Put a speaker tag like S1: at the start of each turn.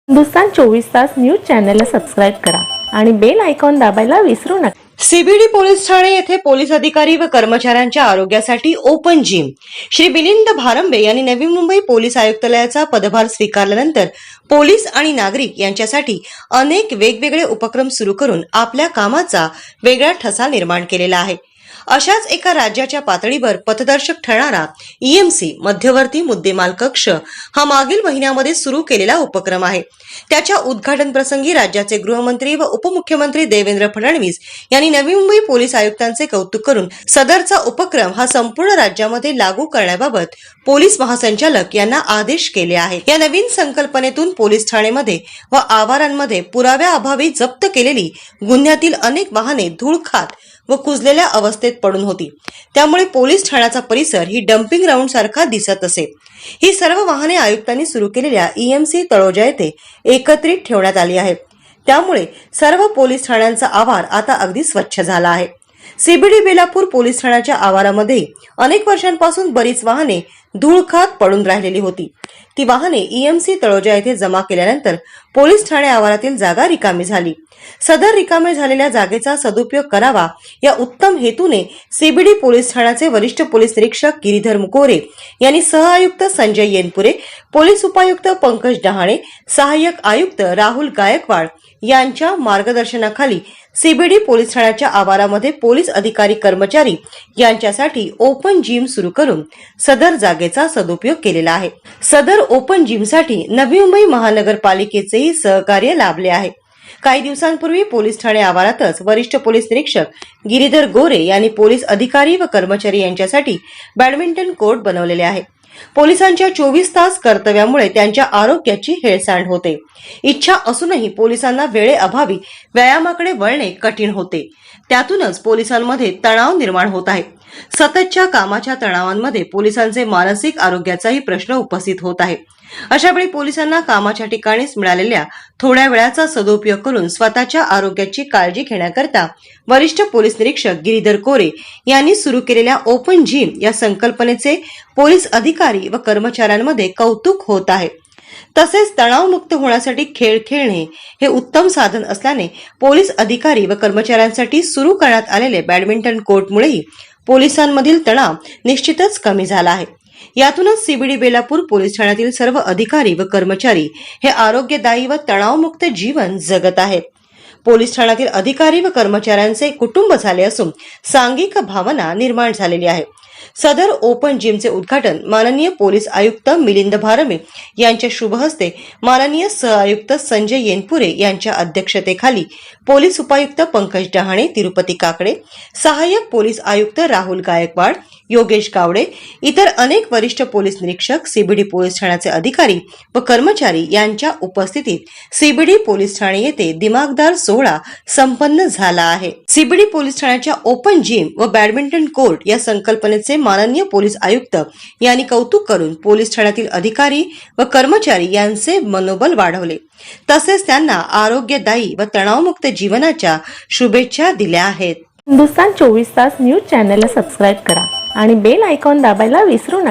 S1: हिंदुस्तान 24 तास न्यूज चॅनलला सबस्क्राईब करा आणि बेल आयकॉन दाबायला विसरू नका।
S2: सीबीडी पोलीस ठाणे येथे पोलीस अधिकारी व कर्मचाऱ्यांच्या आरोग्यासाठी ओपन जिम। श्री मिलिंद भारंबे यांनी नवी मुंबई पोलीस आयुक्तालयाचा पदभार स्वीकारल्यानंतर पोलीस आणि नागरिक यांच्यासाठी अनेक वेगवेगळे उपक्रम सुरू करून आपल्या कामाचा वेगळा ठसा निर्माण केलेला आहे। अशाच एका राज्याच्या पातळीवर पथदर्शक ठरणारा ईएमसी मध्यवर्ती मुद्देमाल कक्ष हा मागील महिन्यामध्ये सुरू केलेला उपक्रम आहे। त्याच्या उद्घाटन प्रसंगी राज्याचे गृहमंत्री व उपमुख्यमंत्री देवेंद्र फडणवीस यांनी नवी मुंबई पोलीस आयुक्तांचे कौतुक करून सदरचा उपक्रम हा संपूर्ण राज्यामध्ये लागू करण्याबाबत पोलीस महासंचालक यांना आदेश केले आहेत। या नवीन संकल्पनेतून पोलीस ठाणेमध्ये व आवारांमध्ये पुराव्याअभावी जप्त केलेली गुन्ह्यातील अनेक वाहने धूळ खात व कुजलेल्या अवस्थेत पडून होती। त्यामुळे पोलीस ठाण्याचा परिसर ही डम्पिंग ग्राउंड सारखा दिसत असे। ही सर्व वाहने आयुक्तांनी सुरू केलेल्या ईएमसी तळोजा येथे एकत्रित ठेवण्यात आली आहेत। त्यामुळे सर्व पोलीस ठाण्यांचा आवार आता अगदी स्वच्छ झाला आहे। सीबीडी बेलापूर पोलीस ठाण्याच्या आवारामध्ये अनेक वर्षांपासून बरीच वाहने धूळ खात पडून राहिलेली होती। ती वाहने ईएमसी तळोजा येथे जमा केल्यानंतर पोलीस ठाणे आवारातील जागा रिकामी झाली। सदर रिकामे झालेल्या जागेचा सदुपयोग करावा या उत्तम हेतूने सीबीडी पोलीस ठाण्याचे वरिष्ठ पोलीस निरीक्षक गिरीधर मुकोरे यांनी सहआयुक्त संजय येनपुरे, पोलीस उपायुक्त पंकज डहाणे, सहाय्यक आयुक्त राहुल गायकवाड यांच्या मार्गदर्शनाखाली सीबीडी पोलीस ठाण्याच्या आवारामध्ये पोलीस अधिकारी कर्मचारी यांच्यासाठी ओपन जिम सुरू करून सदर जागेचा सदुपयोग केलेला आहे। सदर ओपन जिमसाठी नवी मुंबई महानगरपालिकेचेही सहकार्य लाभले आहे। काही दिवसांपूर्वी पोलीस ठाणे आवारातच वरिष्ठ पोलीस निरीक्षक गिरीधर गोरे यांनी पोलीस अधिकारी व कर्मचारी यांच्यासाठी बॅडमिंटन कोर्ट बनवलेले आहे। पोलिसांच्या 24 तास कर्तव्यामुळे त्यांच्या आरोग्याची हेळसांड होते। इच्छा असूनही पोलिसांना वेळेअभावी व्यायामाकडे वळणे कठीण होते। त्यातूनच पोलिसांमध्ये तणाव निर्माण होत आहे। सततच्या कामाच्या तणावांमध्ये पोलिसांचे मानसिक आरोग्याचाही प्रश्न उपस्थित होत आहे। अशा वेळी पोलिसांना कामाच्या ठिकाणीच मिळालेल्या थोड्या वेळाचा सदुपयोग करून स्वतःच्या आरोग्याची काळजी घेण्याकरता वरिष्ठ पोलीस निरीक्षक गिरीधर कोरे यांनी सुरू केलेल्या ओपन जिम या संकल्पनेचे पोलीस अधिकारी व कर्मचाऱ्यांमध्ये कौतुक होत आहे। तसेच तणावमुक्त होण्यासाठी खेळ खेळणे हे उत्तम साधन असल्याने पोलीस अधिकारी व कर्मचाऱ्यांसाठी सुरू करण्यात आलेले बॅडमिंटन कोर्टमुळेही पोलिसांमधील तणाव निश्चितच कमी झाला आहे। यातूनच सीबीडी बेलापूर पोलीस ठाण्यातील सर्व अधिकारी व कर्मचारी हे आरोग्यदायी व तणावमुक्त जीवन जगत आहेत। पोलीस ठाण्यातील अधिकारी व कर्मचाऱ्यांचे कुटुंब झाले असून सांघिक भावना निर्माण झालेली आहे। सदर ओपन जिमचे उद्घाटन माननीय पोलीस आयुक्त मिलिंद भारंबे यांच्या शुभ हस्ते माननीय सहआयुक्त संजय येनपुरे यांच्या अध्यक्षतेखाली पोलीस उपायुक्त पंकज डहाणे, तिरुपती काकडे, सहाय्यक पोलीस आयुक्त राहुल गायकवाड, योगेश गावडे, इतर अनेक वरिष्ठ पोलीस निरीक्षक, सीबीडी पोलीस ठाण्याचे अधिकारी व कर्मचारी यांच्या उपस्थितीत सीबीडी पोलीस ठाणे येथे दिमागदार सोहळा संपन्न झाला आहे। सीबीडी पोलीस ठाण्याच्या ओपन जिम व बॅडमिंटन कोर्ट या संकल्पनेचे माननीय पोलीस आयुक्त यांनी कौतुक करून पोलीस ठाण्यातील अधिकारी व कर्मचारी यांचे मनोबल वाढवले। तसेच त्यांना आरोग्यदायी व तणावमुक्त जीवनाच्या शुभेच्छा दिल्या आहेत।
S1: हिंदुस्तान 24 तास न्यूज चॅनलला सबस्क्राईब करा आणि बेल आयकॉन दाबायला विसरू नका।